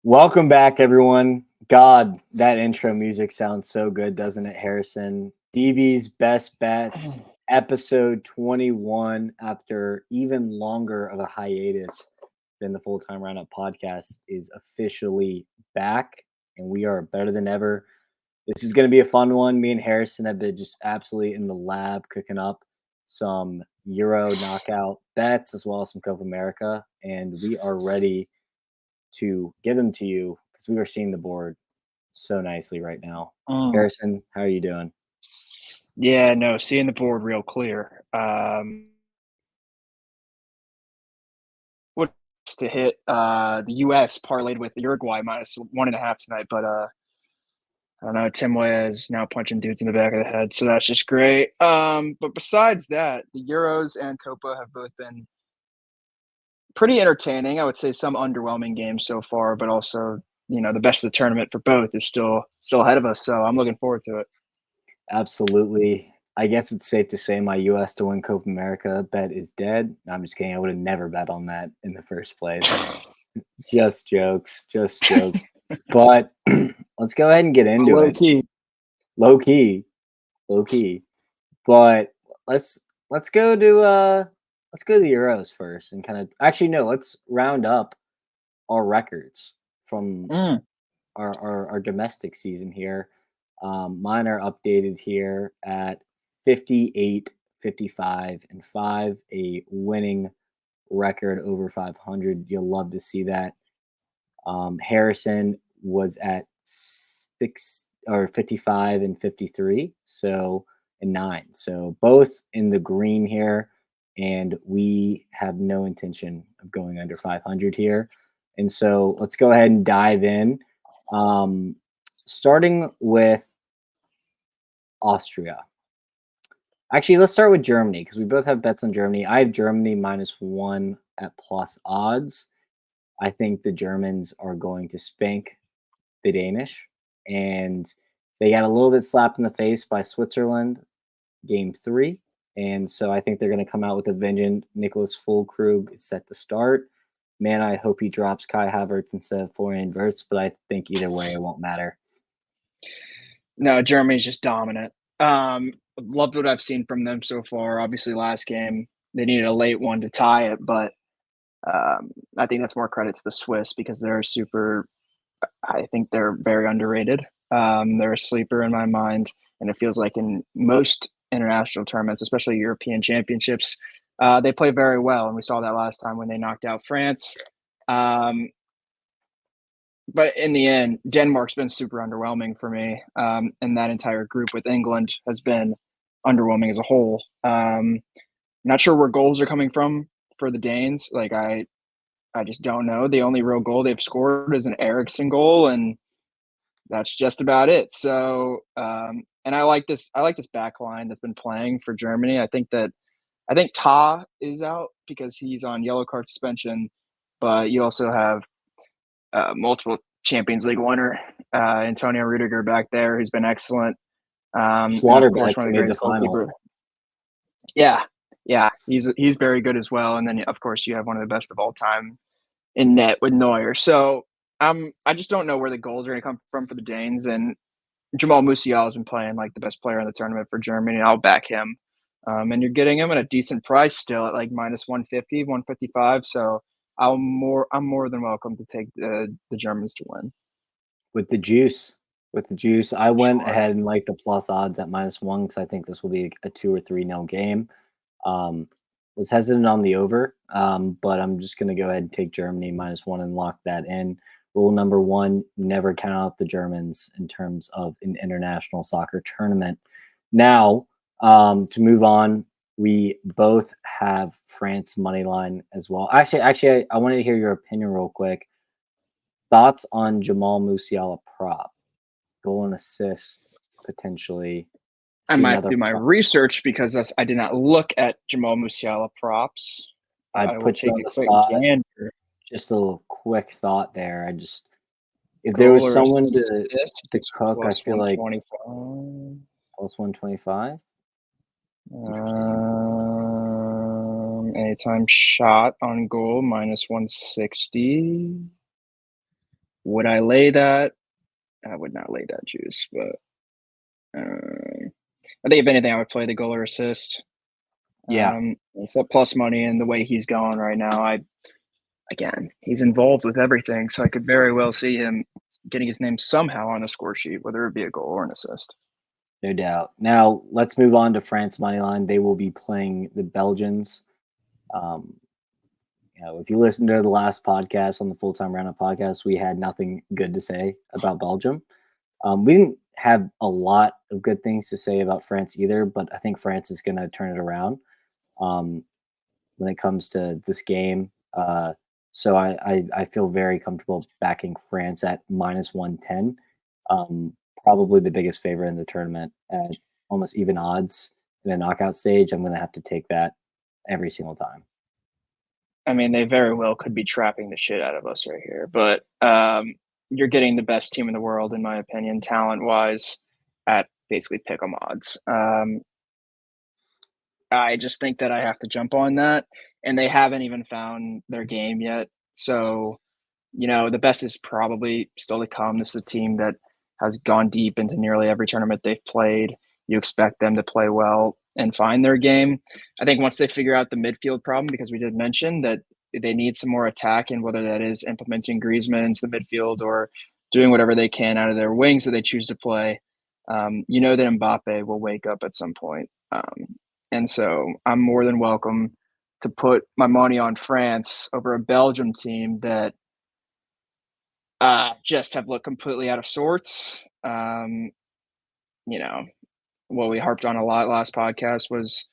Welcome back, everyone. God, that intro music sounds so good, doesn't it, Harrison? DB's Best Bets, episode 21, after even longer of a hiatus than the Full Time Roundup podcast, is officially back, and we are better than ever. This is going to be a fun one. Me and Harrison have been just absolutely in the lab cooking up some Euro knockout bets as well as some Copa America, and we are ready to give them to you because we are seeing the board so nicely right now. Harrison, how are you doing? Yeah, no, seeing the board real clear. What's to hit the U.S. parlayed with Uruguay -1.5 tonight, but I don't know. Tim Weah is now punching dudes in the back of the head, so that's just great. But besides that, the Euros and Copa have both been pretty entertaining. I would say some underwhelming games so far, but also the best of the tournament for both is still ahead of us. So I'm looking forward to it. Absolutely. I guess it's safe to say my U.S. to win Copa America bet is dead. I'm just kidding. I would have never bet on that in the first place. Just jokes. But let's go ahead and get into Low it. key. Low key. But let's go to the Euros first and kind of actually no, let's round up our records from our domestic season here. Mine are updated here at 58, 55, and 5, a winning record over 500. You'll love to see that. Harrison was at 55 and 53, and 9. So both in the green here, and we have no intention of going under 500 here. And so let's go ahead and dive in. Starting with Austria. Actually, let's start with Germany because we both have bets on Germany. I have Germany -1 at plus odds. I think the Germans are going to spank the Danish, and they got a little bit slapped in the face by Switzerland game 3. And so I think they're going to come out with a vengeance. Nicholas Füllkrug is set to start. Man, I hope he drops Kai Havertz instead of Florian Wirtz, but I think either way it won't matter. No, Germany's just dominant. Loved what I've seen from them so far. Obviously, last game they needed a late one to tie it, but I think that's more credit to the Swiss because they're super. I think they're very underrated. They're a sleeper in my mind, and it feels like in most international tournaments, especially European championships, they play very well, and we saw that last time when they knocked out France. But in the end, Denmark's been super underwhelming for me, and that entire group with England has been underwhelming as a whole. Not sure where goals are coming from for the Danes. Like I just don't know. The only real goal they've scored is an Eriksson goal, and that's just about it. So, and I like this. I like this back line that's been playing for Germany. I think Ta is out because he's on yellow card suspension, but you also have multiple Champions League winner, Antonio Rudiger back there, who's been excellent. And of course, one of the greatest goalkeepers. Yeah, he's very good as well. And then of course you have one of the best of all time in net with Neuer. So I just don't know where the goals are going to come from for the Danes. And Jamal Musiala has been playing like the best player in the tournament for Germany. And I'll back him. And you're getting him at a decent price still at like -150, 155. So I'm more than welcome to take the Germans to win. With the juice, I went ahead and like the plus odds at -1 because I think this will be a 2 or 3-0 game. Was hesitant on the over, but I'm just going to go ahead and take Germany -1 and lock that in. Rule number 1: never count out the Germans in terms of an international soccer tournament. Now, to move on, we both have France money line as well. Actually, I wanted to hear your opinion real quick. Thoughts on Jamal Musiala prop, goal and assist potentially. I might do my research because I did not look at Jamal Musiala props. I will put you take on a the quick spot. gander. Just a little quick thought there. If there was someone to cook, I feel like plus 125. Anytime shot on goal -160. Would I lay that? I would not lay that juice, but I think if anything, I would play the goal or assist. Yeah, It's a plus money, and the way he's going right now, he's involved with everything, so I could very well see him getting his name somehow on a score sheet, whether it be a goal or an assist. no doubt. Now let's move on to France money line. They will be playing the Belgians. Um, if you listen to the last podcast on the Full Time Roundup podcast, we had nothing good to say about Belgium. We didn't have a lot of good things to say about France either, but I think France is going to turn it around um, when it comes to this game. So I feel very comfortable backing France at -110. Probably the biggest favorite in the tournament at almost even odds in a knockout stage. I'm going to have to take that every single time. I mean, they very well could be trapping the shit out of us right here, but you're getting the best team in the world, in my opinion, talent wise, at basically pick 'em odds. I just think that I have to jump on that, and they haven't even found their game yet. So, the best is probably still to come. This is a team that has gone deep into nearly every tournament they've played. You expect them to play well and find their game. I think once they figure out the midfield problem, because we did mention that they need some more attack, and whether that is implementing Griezmann into the midfield or doing whatever they can out of their wings that they choose to play, that Mbappe will wake up at some point. And so I'm more than welcome to put my money on France over a Belgium team that just have looked completely out of sorts. You know, what we harped on a lot last podcast was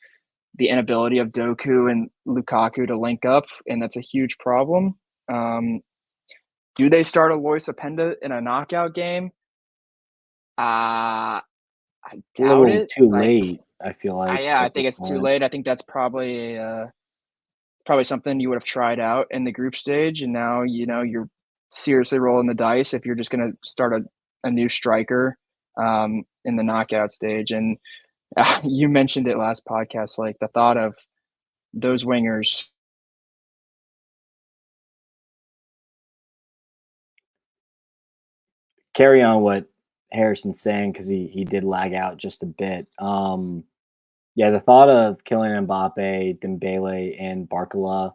the inability of Doku and Lukaku to link up, and that's a huge problem. Do they start Alois Openda in a knockout game? I A doubt little it. too Like, late, I feel like, yeah, I at think this it's too point. late. I think that's probably something you would have tried out in the group stage, and now you're seriously rolling the dice if you're just going to start a new striker in the knockout stage. And you mentioned it last podcast, like the thought of those wingers. Carry on what Harrison's saying because he did lag out just a bit. Yeah, the thought of killing Mbappe, Dembele, and Barcola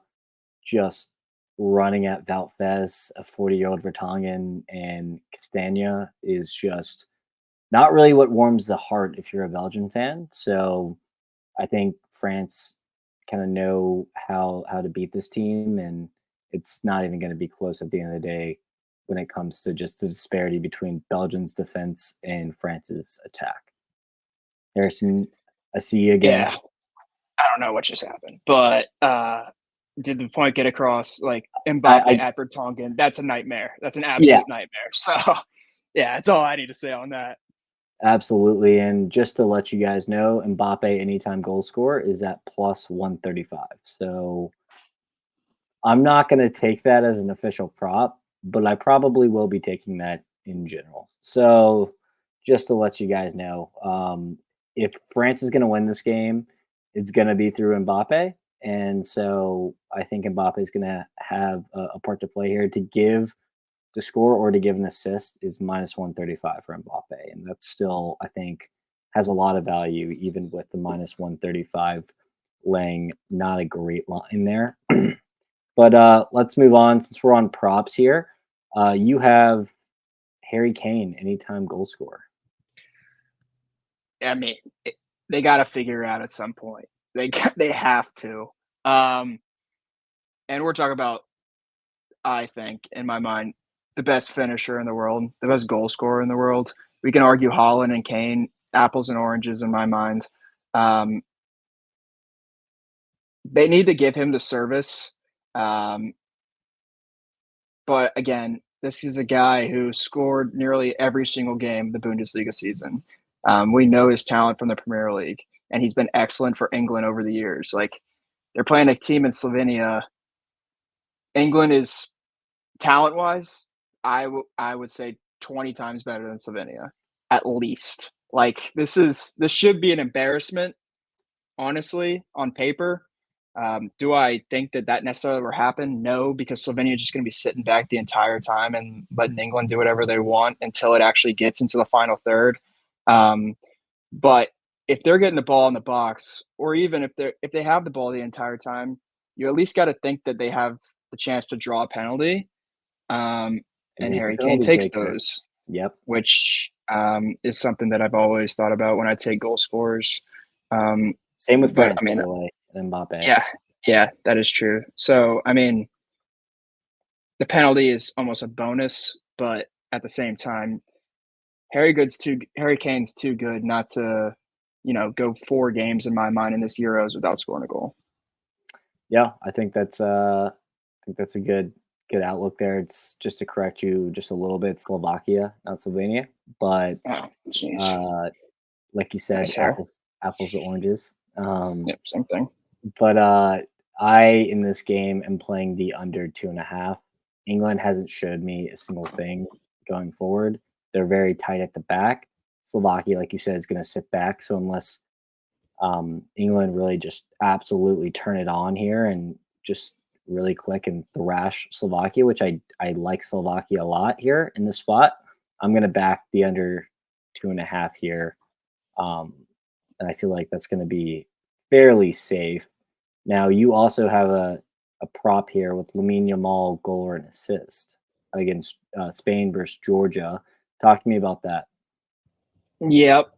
just running at Valtez, a 40-year-old Vertonghen, and Castagna is just not really what warms the heart if you're a Belgian fan. So I think France kind of know how to beat this team, and it's not even going to be close at the end of the day when it comes to just the disparity between Belgium's defense and France's attack. Harrison, I see you again. Yeah, I don't know what just happened, but did the point get across? Like Mbappe I at Vertonghen, that's a nightmare. That's an Yeah, absolute nightmare. So, yeah, that's all I need to say on that. absolutely. And just to let you guys know, Mbappe anytime goal score is at plus 135. So I'm not going to take that as an official prop, but I probably will be taking that in general. So just to let you guys know, if France is going to win this game, it's going to be through Mbappe. And so I think Mbappe is going to have a part to play here to give the score or to give an assist is minus 135 for Mbappe. And that's still, I think, has a lot of value, even with the minus 135 laying not a great line there. But let's move on since we're on props here. You have Harry Kane, anytime goal scorer. I mean, they got to figure it out at some point. They have to. Um, and we're talking about, I think, in my mind, the best finisher in the world, the best goal scorer in the world. We can argue Holland and Kane, apples and oranges in my mind. Um, they need to give him the service. Um, but again, this is a guy who scored nearly every single game of the Bundesliga season. We know his talent from the Premier League, and he's been excellent for England over the years. Like, they're playing a team in Slovenia. England is talent wise, I would say 20 times better than Slovenia, at least. Like, this should be an embarrassment, honestly, on paper. Do I think that that necessarily will happen? No, because Slovenia is just going to be sitting back the entire time and letting England do whatever they want until it actually gets into the final third. Um, but if they're getting the ball in the box, or even if they have the ball the entire time, you at least got to think that they have the chance to draw a penalty. Um, And and he's the Harry Kane penalty takes taker. those, Yep. which is something that I've always thought about when I take goal scorers. Um, Same with but France, I by mean, the way, and Mbappe. yeah, yeah, that is true. So I mean, the penalty is almost a bonus, but at the same time, Harry Kane's too good not to, go 4 games in my mind in this Euros without scoring a goal. Yeah, I think that's a good outlook there. It's just to correct you just a little bit, Slovakia, not Slovenia. But Oh, jeez. uh, like you said, Nice hair. apples to oranges. Yep, same thing. But I in this game am playing the under 2.5. England hasn't showed me a single thing going forward. They're very tight at the back. Slovakia, like you said, is going to sit back. So unless England really just absolutely turn it on here and just really click and thrash Slovakia, which I like Slovakia a lot here in this spot. I'm going to back the under 2.5 here. Um, and I feel like that's going to be fairly safe. Now, you also have a prop here with Lamine Yamal goal or an assist against Spain versus Georgia. Talk to me about that. Yep.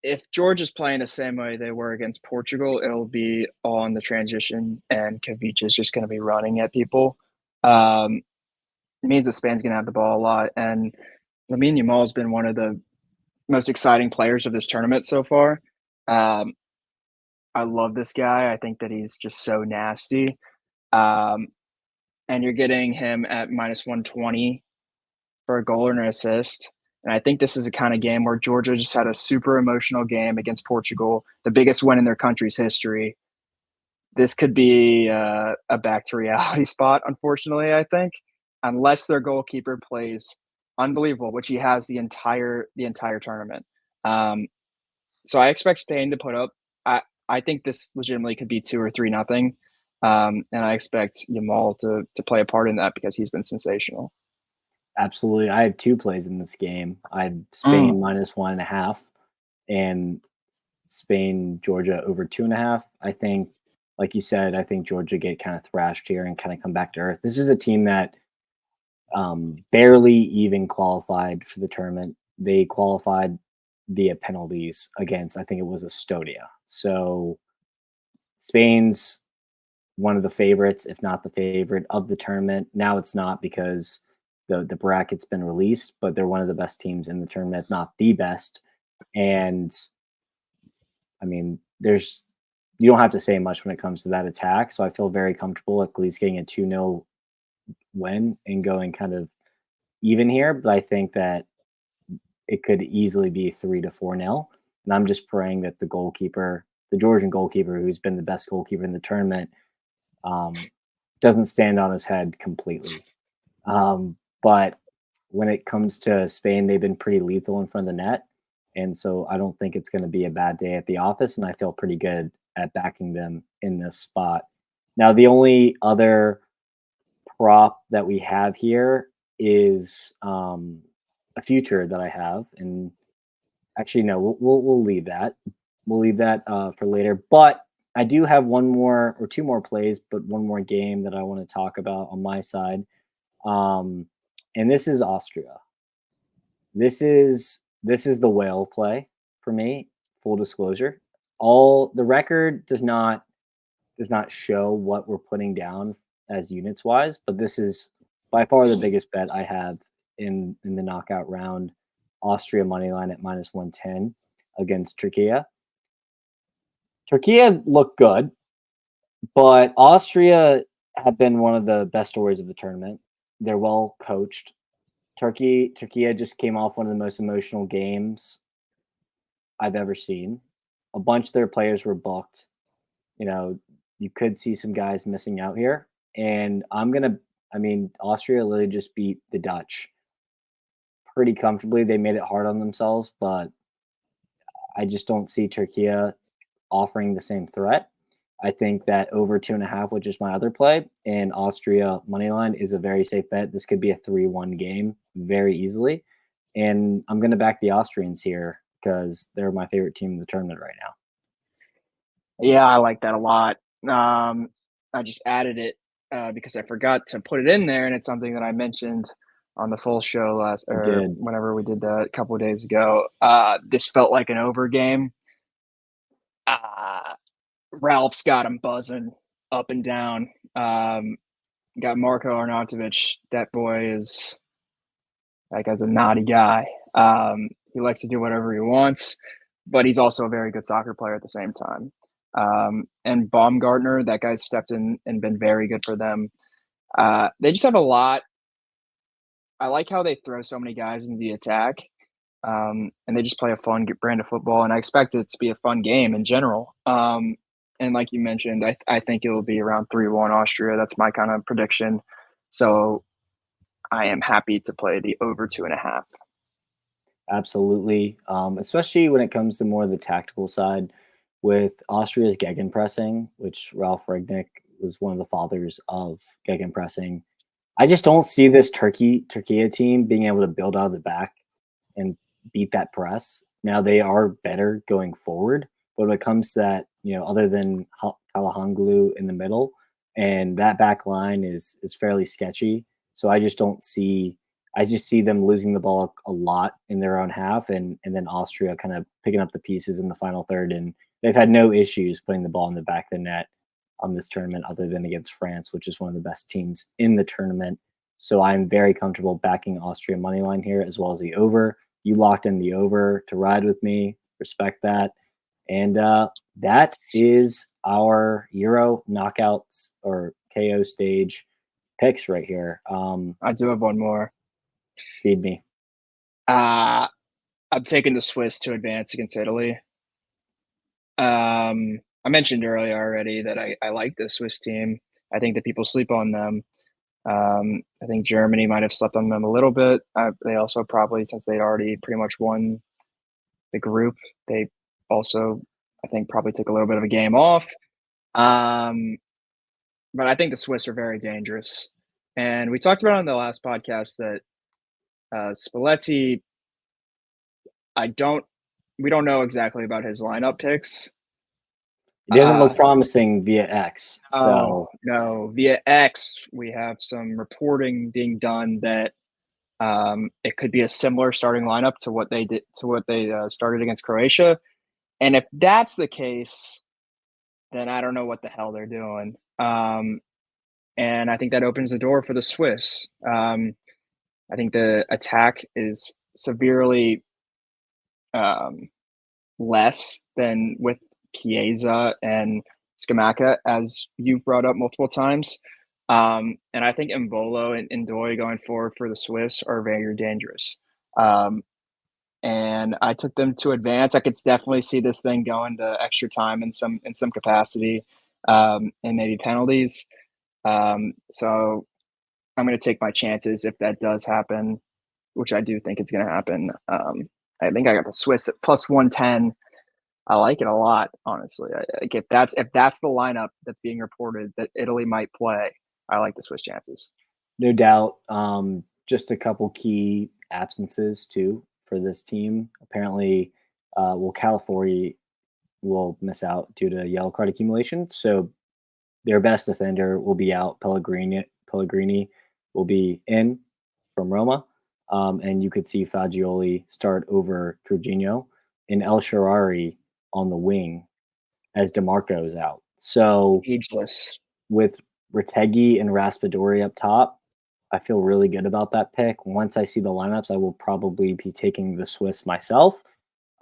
If Georgia's playing the same way they were against Portugal, it'll be on the transition, and Kavic is just going to be running at people. Um, it means that Spain's going to have the ball a lot, and Lamine Yamal has been one of the most exciting players of this tournament so far. Um, I love this guy. I think that he's just so nasty. Um, and you're getting him at minus 120 for a goal or an assist. And I think this is a kind of game where Georgia just had a super emotional game against Portugal, the biggest win in their country's history. This could be a back to reality spot, unfortunately, I think, unless their goalkeeper plays unbelievable, which he has the entire tournament. Um, so I expect Spain to put up. I think this legitimately could be 2 or 3-0. And I expect Yamal to play a part in that because he's been sensational. Absolutely. I have two plays in this game. I have Mm. Spain minus 1.5 and Spain, Georgia over 2.5. I think, like you said, I think Georgia get kind of thrashed here and kind of come back to earth. This is a team that barely even qualified for the tournament. They qualified via penalties against, I think it was Estonia. So Spain's one of the favorites, if not the favorite of the tournament. Now it's not because the bracket's been released, but they're one of the best teams in the tournament, if not the best. And I mean, there's you don't have to say much when it comes to that attack. So I feel very comfortable at least getting a 2-0 win and going kind of even here. But I think that it could easily be 3 to 4-0. And I'm just praying that the goalkeeper, the Georgian goalkeeper, who's been the best goalkeeper in the tournament, um, doesn't stand on his head completely. But when it comes to Spain, they've been pretty lethal in front of the net. And so I don't think it's going to be a bad day at the office. And I feel pretty good at backing them in this spot. Now, the only other prop that we have here is a future that I have. And actually, no, we'll leave that. We'll leave that for later. But I do have one more or two more plays, but one more game that I want to talk about on my side. Um, and this is Austria. This is the whale play for me. Full disclosure, all the record does not show what we're putting down as units wise, but this is by far the biggest bet I have in the knockout round. Austria money line at minus 110 against Turkey. Turkey looked good, but Austria have been one of the best stories of the tournament. They're well coached. Turkey just came off one of the most emotional games I've ever seen. A bunch of their players were booked. You know, you could see some guys missing out here. And I mean, Austria literally just beat the Dutch pretty comfortably. They made it hard on themselves, but I just don't see Turkey offering the same threat. I think that over 2.5, which is my other play, and Austria money line is a very safe bet. This could be a 3-1 game very easily. And I'm going to back the Austrians here because they're my favorite team in the tournament right now. Yeah, I like that a lot. I just added it because I forgot to put it in there, and it's something that I mentioned on the full show last You or did. whenever we did that a couple of days ago. This felt like an over game. Uh, Ralph's got him buzzing up and down. Got Marko Arnautovic. That boy is like as a naughty guy. He likes to do whatever he wants, but he's also a very good soccer player at the same time. And Baumgartner, that guy's stepped in and been very good for them. They just have a lot. I like how they throw so many guys into the attack, and they just play a fun brand of football. And I expect it to be a fun game in general. And like you mentioned, I think it will be around 3-1 Austria. That's my kind of prediction. So I am happy to play the over 2.5. Absolutely. Especially when it comes to more of the tactical side with Austria's gegenpressing, which Ralph Rangnick was one of the fathers of gegenpressing. I just don't see this Turkey team being able to build out of the back and beat that press. Now they are better going forward, but when it comes to that, other than Kalahanglu in the middle, and that back line is fairly sketchy. So I just see them losing the ball a lot in their own half, and then Austria kind of picking up the pieces in the final third. And they've had no issues putting the ball in the back of the net on this tournament, other than against France, which is one of the best teams in the tournament. So I'm very comfortable backing Austria money line here as well as the over. You locked in the over to ride with me. Respect that. And that is our Euro knockouts or KO stage picks right here. I do have one more. Feed me. I'm taking the Swiss to advance against Italy. I mentioned earlier already that I like the Swiss team. I think that people sleep on them. I think Germany might have slept on them a little bit. They also probably, since they'd already pretty much won the group, they also, I think, probably took a little bit of a game off. But I think the Swiss are very dangerous. And we talked about on the last podcast that Spalletti, we don't know exactly about his lineup picks. It doesn't look promising via X. Oh, So no. Via X, we have some reporting being done that it could be a similar starting lineup to what they did to what they started against Croatia. And if that's the case, then I don't know what the hell they're doing. And I think that opens the door for the Swiss. I think the attack is severely less than with Chiesa and Scamacca, as you've brought up multiple times. And I think Mbolo and Doi going forward for the Swiss are very dangerous. And I took them to advance. I could definitely see this thing going to extra time in some capacity, and maybe penalties. So I'm going to take my chances if that does happen, which I do think it's going to happen. I think I got the Swiss at plus 110. I like it a lot, honestly. Like if that's the lineup that's being reported that Italy might play, I like the Swiss chances. no doubt. Just a couple key absences too for this team. Apparently, California will miss out due to yellow card accumulation. So their best defender will be out. Pellegrini will be in from Roma. And you could see Fagioli start over Jorginho and El Sharari on the wing as DeMarco is out. So Ageless. with Retegui and Raspadori up top, I feel really good about that pick. Once I see the lineups, I will probably be taking the Swiss myself.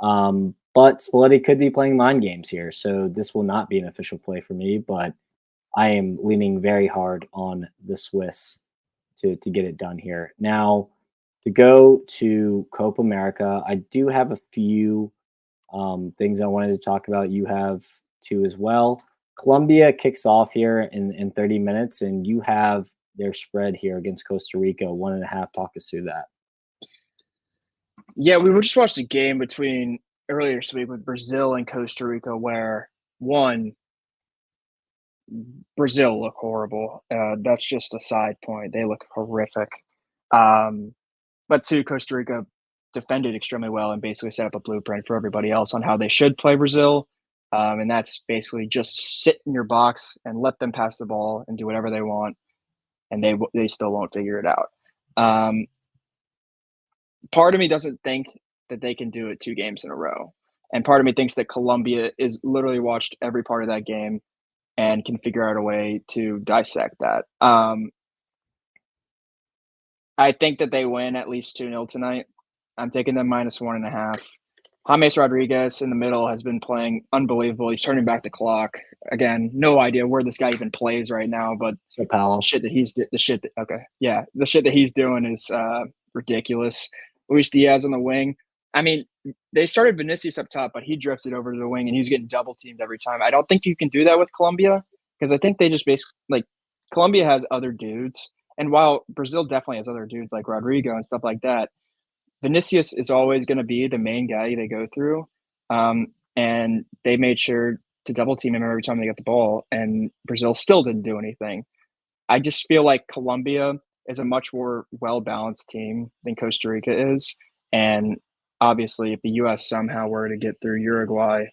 But Spalletti could be playing mind games here, so this will not be an official play for me. But I am leaning very hard on the Swiss to get it done here. Now, to go to Copa America, I do have a few things I wanted to talk about. You have two as well. Colombia kicks off here in 30 minutes, and you have their spread here against Costa Rica, 1.5. Talk us through that. Yeah, we just watched a game between earlier this week with Brazil and Costa Rica where one, Brazil look horrible. That's just a side point. They look horrific. Um, but too, Costa Rica defended extremely well and basically set up a blueprint for everybody else on how they should play Brazil. And that's basically just sit in your box and let them pass the ball and do whatever they want, and they still won't figure it out. Um, Part of me doesn't think that they can do it 2 games in a row, and part of me thinks that Colombia is literally watched every part of that game and can figure out a way to dissect that. I think that they win at least 2-0 tonight. I'm taking them -1.5. James Rodriguez in the middle has been playing unbelievable. He's turning back the clock. Again, no idea where this guy even plays right now, but So Paulo. the shit that he's doing is ridiculous. Luis Diaz on the wing. I mean, they started Vinicius up top, but he drifted over to the wing and he's getting double teamed every time. I don't think you can do that with Colombia because I think they just basically like Colombia has other dudes, and while Brazil definitely has other dudes like Rodrigo and stuff like that, Vinicius is always going to be the main guy they go through. And they made sure to double team him every time they got the ball, and Brazil still didn't do anything. I just feel like Colombia is a much more well balanced team than Costa Rica is. And obviously, if the U.S. somehow were to get through Uruguay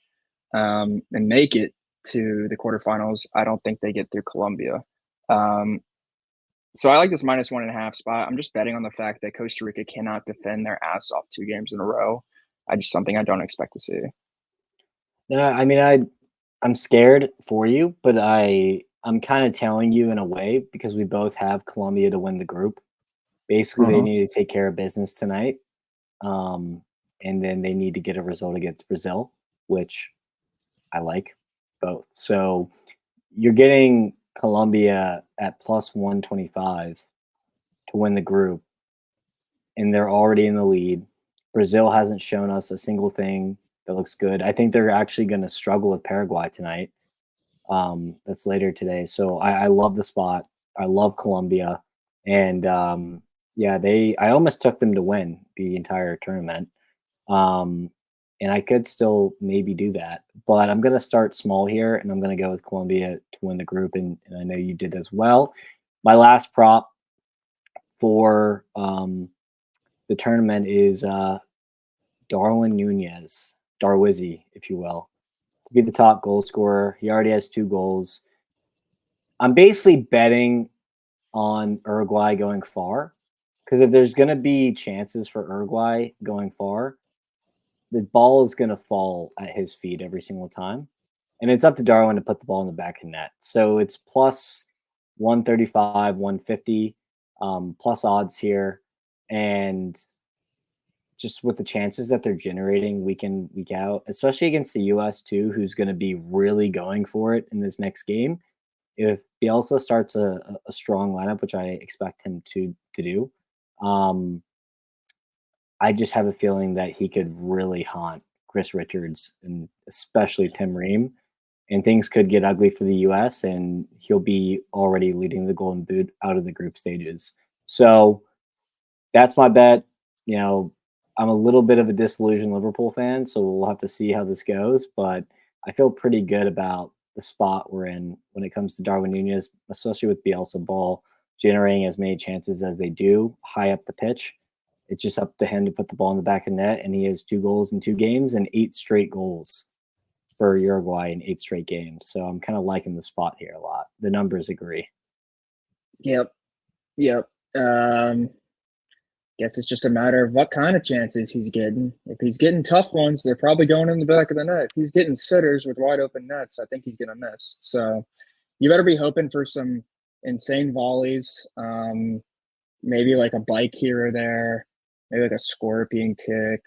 and make it to the quarterfinals, I don't think they get through Colombia. Um, so I like this -1.5 spot. I'm just betting on the fact that Costa Rica cannot defend their ass off 2 games in a row. Something I don't expect to see. No, I mean I'm scared for you, but I'm kind of telling you in a way because we both have Colombia to win the group. Basically, they Uh-huh. need to take care of business tonight, um, and then they need to get a result against Brazil, which I like both. So you're getting Colombia at +125 to win the group, and they're already in the lead. Brazil hasn't shown us a single thing that looks good. I think they're actually going to struggle with Paraguay tonight. That's later today. So I love the spot. I love Colombia, and yeah, I almost took them to win the entire tournament. Um, and I could still maybe do that, but I'm gonna start small here, and I'm gonna go with Colombia to win the group, and I know you did as well. My last prop for the tournament is Darwin Nunez, Darwizzy, if you will, to be the top goal scorer. He already has 2 goals. I'm basically betting on Uruguay going far because if there's going to be chances for Uruguay going far, the ball is going to fall at his feet every single time. And it's up to Darwin to put the ball in the back of net. So it's plus 135, 150 plus odds here. And just with the chances that they're generating week in, week out, especially against the US too, who's going to be really going for it in this next game. If Bielsa starts a strong lineup, which I expect him to do, um, I just have a feeling that he could really haunt Chris Richards and especially Tim Ream, and things could get ugly for the U.S. and he'll be already leading the Golden Boot out of the group stages. So that's my bet. You know, I'm a little bit of a disillusioned Liverpool fan, so we'll have to see how this goes. But I feel pretty good about the spot we're in when it comes to Darwin Nunez, especially with Bielsa ball generating as many chances as they do high up the pitch. It's just up to him to put the ball in the back of net, and he has 2 goals in 2 games and 8 straight goals for Uruguay in 8 straight games. So I'm kind of liking the spot here a lot. The numbers agree. Yep. Yep. Guess it's just a matter of what kind of chances he's getting. If he's getting tough ones, they're probably going in the back of the net. If he's getting sitters with wide open nets, I think he's going to miss. So you better be hoping for some insane volleys, maybe like a bike here or there, maybe like a scorpion kick,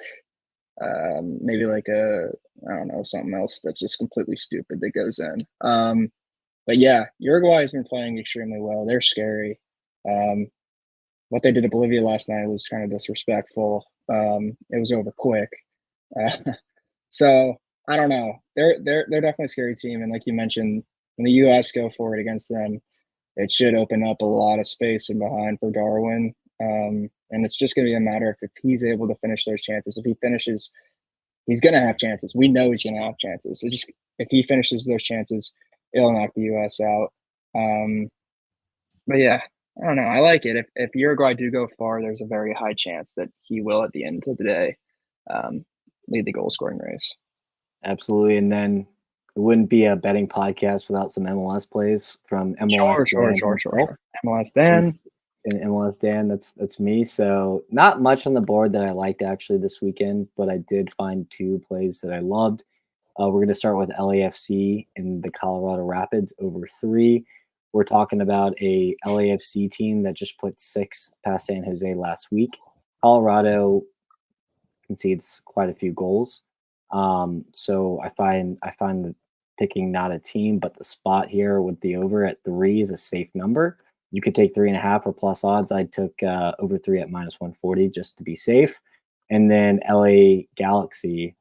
maybe like I don't know, something else that's just completely stupid that goes in. But yeah, Uruguay has been playing extremely well. They're scary. Um, what they did to Bolivia last night was kind of disrespectful. It was over quick. Uh, so I don't know. They're definitely a scary team, and like you mentioned, when the U.S. go for it against them, it should open up a lot of space in behind for Darwin. And it's just going to be a matter of if he's able to finish those chances. If he finishes, he's going to have chances. We know he's going to have chances. It just if he finishes those chances, it'll knock the U.S. out. But yeah, I don't know. I like it. If Uruguay do go far, there's a very high chance that he will, at the end of the day, um, lead the goal scoring race. Absolutely. And then it wouldn't be a betting podcast without some MLS plays from MLS Dan himself. MLS Dan. And MLS Dan, that's me. So not much on the board that I liked actually this weekend, but I did find two plays that I loved. We're going to start with LAFC and the Colorado Rapids over 3. We're talking about a LAFC team that just put 6 past San Jose last week. Colorado concedes quite a few goals. So I find the picking not a team, but the spot here with the over at 3 is a safe number. You could take 3.5 or plus odds. I took over 3 at -140 just to be safe. And then LA Galaxy.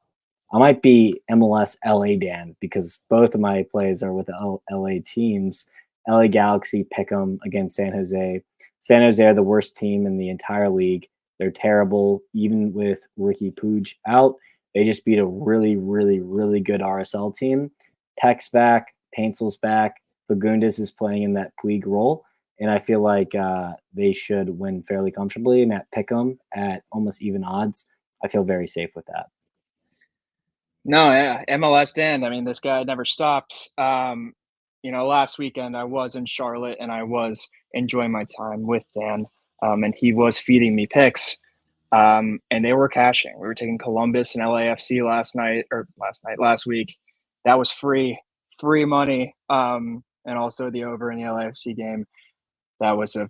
I might be MLS LA Dan because both of my plays are with LA teams. LA Galaxy pick them against San Jose. San Jose are the worst team in the entire league. They're terrible, even with Ricky Puig out. They just beat a really, really, really good RSL team. Peck's back, Painsel's back. Fagundes is playing in that Puig role. And I feel like they should win fairly comfortably. And at Pick'em at almost even odds, I feel very safe with that. No, yeah, MLS Dan. I mean, this guy never stops. Last weekend I was in Charlotte and I was enjoying my time with Dan, and he was feeding me picks, and they were cashing. We were taking Columbus and LAFC last week. That was free money, and also the over in the LAFC game. That was a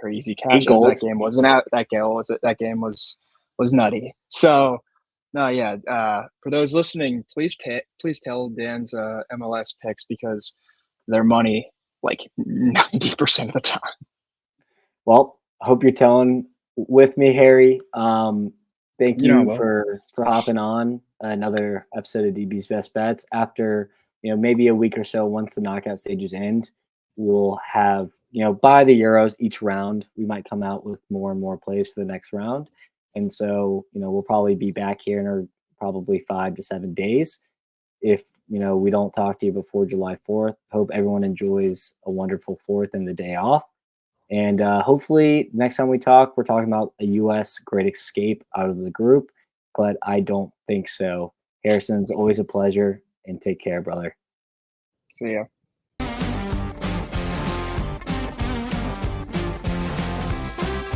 very easy cash. 8 goals. That game wasn't out. That game was nutty. So no, yeah. For those listening, please tell Dan's MLS picks because they're money like 90% of the time. Well, hope you're telling with me, Harry. Thank you for hopping on another episode of DB's Best Bets. After maybe a week or so, once the knockout stages end, we'll have by the Euros each round. We might come out with more and more plays for the next round. And so, we'll probably be back here in probably 5 to 7 days. If, we don't talk to you before July 4th, hope everyone enjoys a wonderful 4th and the day off. And hopefully next time we talk, we're talking about a U.S. great escape out of the group, but I don't think so. Harrison, it's always a pleasure, and take care, brother. See ya.